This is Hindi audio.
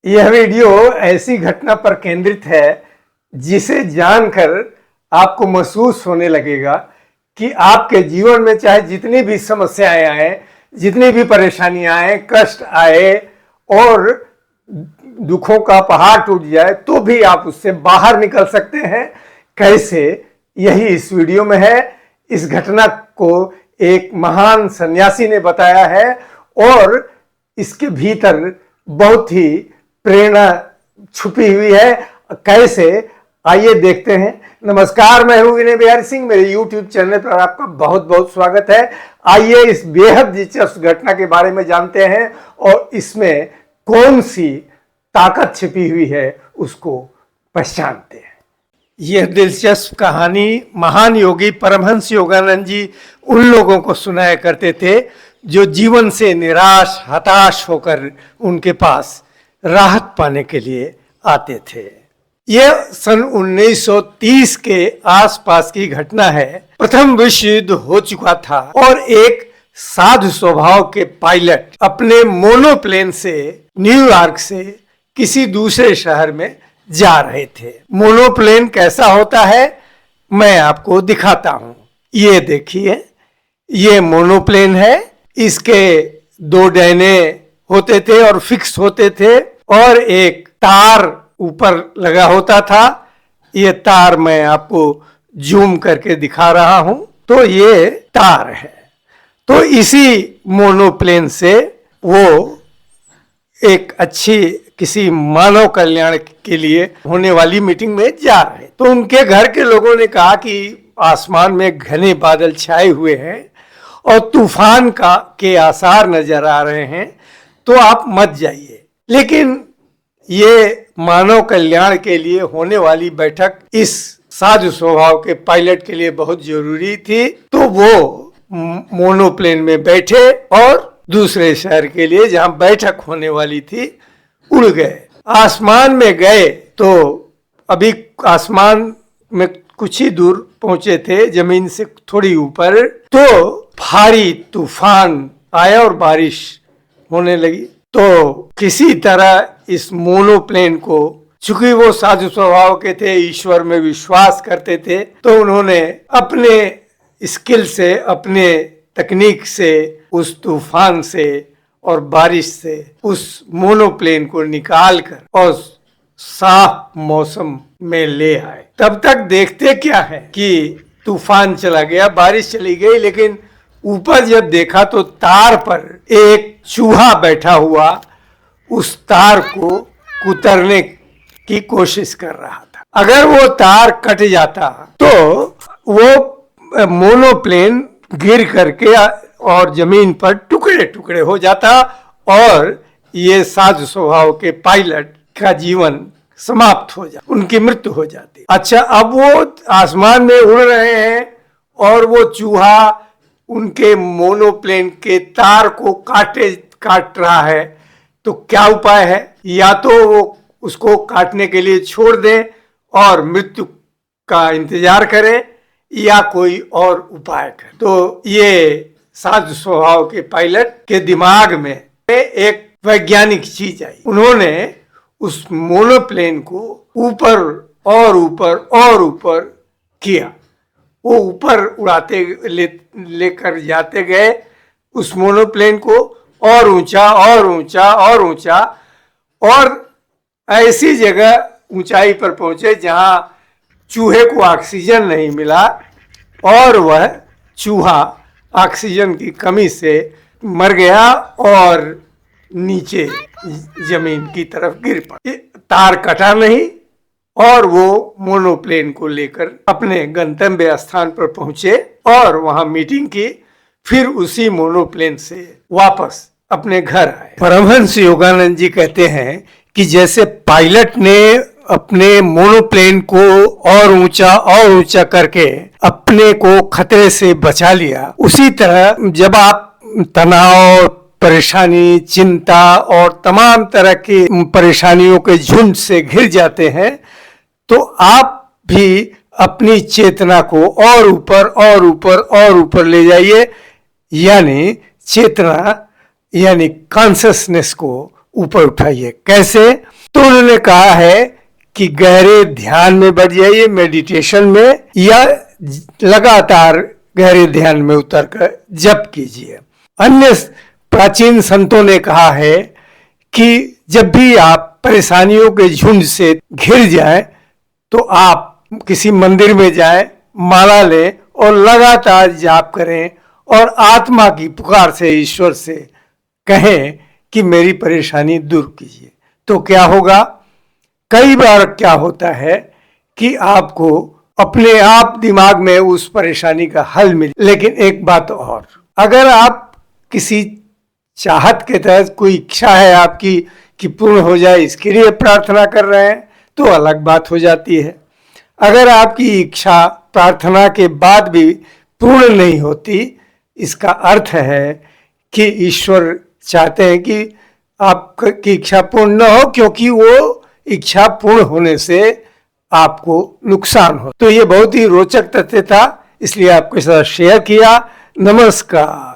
यह वीडियो ऐसी घटना पर केंद्रित है जिसे जानकर आपको महसूस होने लगेगा कि आपके जीवन में चाहे जितनी भी समस्याएं आए, जितनी भी परेशानियां आए, कष्ट आए और दुखों का पहाड़ टूट जाए तो भी आप उससे बाहर निकल सकते हैं। कैसे, यही इस वीडियो में है। इस घटना को एक महान सन्यासी ने बताया है और इसके भीतर बहुत ही प्रेरणा छुपी हुई है। कैसे, आइए देखते हैं। नमस्कार, मैं हूं विनय बिहारी सिंह। मेरे YouTube चैनल पर आपका बहुत बहुत स्वागत है। आइए इस बेहद दिलचस्प घटना के बारे में जानते हैं और इसमें कौन सी ताकत छिपी हुई है उसको पहचानते हैं। यह दिलचस्प कहानी महान योगी परमहंस योगानंद जी उन लोगों को सुनाया करते थे जो जीवन से निराश, हताश होकर उनके पास राहत पाने के लिए आते थे। यह सन 1930 के आसपास की घटना है। प्रथम विश्व युद्ध हो चुका था और एक साधु स्वभाव के पायलट अपने मोनोप्लेन से न्यूयॉर्क से किसी दूसरे शहर में जा रहे थे। मोनोप्लेन कैसा होता है मैं आपको दिखाता हूं। ये देखिए, ये मोनोप्लेन है। इसके दो डैने होते थे और फिक्स होते थे और एक तार ऊपर लगा होता था। ये तार मैं आपको जूम करके दिखा रहा हूं। तो ये तार है। तो इसी मोनोप्लेन से वो एक अच्छी किसी मानव कल्याण के लिए होने वाली मीटिंग में जा रहे। तो उनके घर के लोगों ने कहा कि आसमान में घने बादल छाए हुए हैं और तूफान के आसार नजर आ रहे हैं, तो आप मत जाइए। लेकिन ये मानव कल्याण के लिए होने वाली बैठक इस साधु स्वभाव के पायलट के लिए बहुत जरूरी थी। तो वो मोनोप्लेन में बैठे और दूसरे शहर के लिए जहां बैठक होने वाली थी उड़ गए। आसमान में गए तो अभी आसमान में कुछ ही दूर पहुंचे थे, जमीन से थोड़ी ऊपर, तो भारी तूफान आया और बारिश होने लगी। तो किसी तरह इस मोनोप्लेन को, चूंकि वो साधु स्वभाव के थे, ईश्वर में विश्वास करते थे, तो उन्होंने अपने स्किल से, अपने तकनीक से उस तूफान से और बारिश से उस मोनोप्लेन को निकाल कर और साफ मौसम में ले आए। तब तक देखते क्या है कि तूफान चला गया, बारिश चली गई, लेकिन ऊपर जब देखा तो तार पर एक चूहा बैठा हुआ उस तार को कुतरने की कोशिश कर रहा था। अगर वो तार कट जाता तो वो मोनोप्लेन गिर करके और जमीन पर टुकड़े टुकड़े हो जाता और ये साधु स्वभाव के पायलट का जीवन समाप्त हो जाता, उनकी मृत्यु हो जाती। अच्छा, अब वो आसमान में उड़ रहे हैं और वो चूहा उनके मोनोप्लेन के तार को काट रहा है। तो क्या उपाय है? या तो वो उसको काटने के लिए छोड़ दें और मृत्यु का इंतजार करें या कोई और उपाय करें। तो ये साधु स्वभाव के पायलट के दिमाग में एक वैज्ञानिक चीज आई। उन्होंने उस मोनोप्लेन को ऊपर और ऊपर और ऊपर किया। वो ऊपर उड़ाते लेकर जाते गए उस मोनोप्लेन को, और ऊंचा और ऊंचा और ऊंचा, और ऐसी जगह ऊंचाई पर पहुंचे जहां चूहे को ऑक्सीजन नहीं मिला और वह चूहा ऑक्सीजन की कमी से मर गया और नीचे जमीन की तरफ गिर पड़ा। तार कटा नहीं और वो मोनोप्लेन को लेकर अपने गंतव्य स्थान पर पहुंचे और वहां मीटिंग की। फिर उसी मोनोप्लेन से वापस अपने घर आए। परमहंस योगानंद जी कहते हैं कि जैसे पायलट ने अपने मोनोप्लेन को और ऊंचा करके अपने को खतरे से बचा लिया, उसी तरह जब आप तनाव, परेशानी, चिंता और तमाम तरह की परेशानियों के झुंड से घिर जाते हैं, तो आप भी अपनी चेतना को और ऊपर और ऊपर और ऊपर ले जाइए। यानी चेतना यानी कॉन्शसनेस को ऊपर उठाइए। कैसे? तो उन्होंने कहा है कि गहरे ध्यान में बैठ जाइए, मेडिटेशन में, या लगातार गहरे ध्यान में उतरकर जप कीजिए। अन्य प्राचीन संतों ने कहा है कि जब भी आप परेशानियों के झुंड से घिर जाएं तो आप किसी मंदिर में जाएं, माला लें और लगातार जाप करें और आत्मा की पुकार से ईश्वर से कहें कि मेरी परेशानी दूर कीजिए। तो क्या होगा? कई बार क्या होता है कि आपको अपने आप दिमाग में उस परेशानी का हल मिले। लेकिन एक बात और, अगर आप किसी चाहत के तहत कोई इच्छा है आपकी कि पूर्ण हो जाए, इसके लिए प्रार्थना कर रहे हैं, तो अलग बात हो जाती है। अगर आपकी इच्छा प्रार्थना के बाद भी पूर्ण नहीं होती, इसका अर्थ है कि ईश्वर चाहते हैं कि आपकी इच्छा पूर्ण न हो, क्योंकि वो इच्छा पूर्ण होने से आपको नुकसान हो। तो ये बहुत ही रोचक तथ्य था, इसलिए आपके साथ शेयर किया। नमस्कार।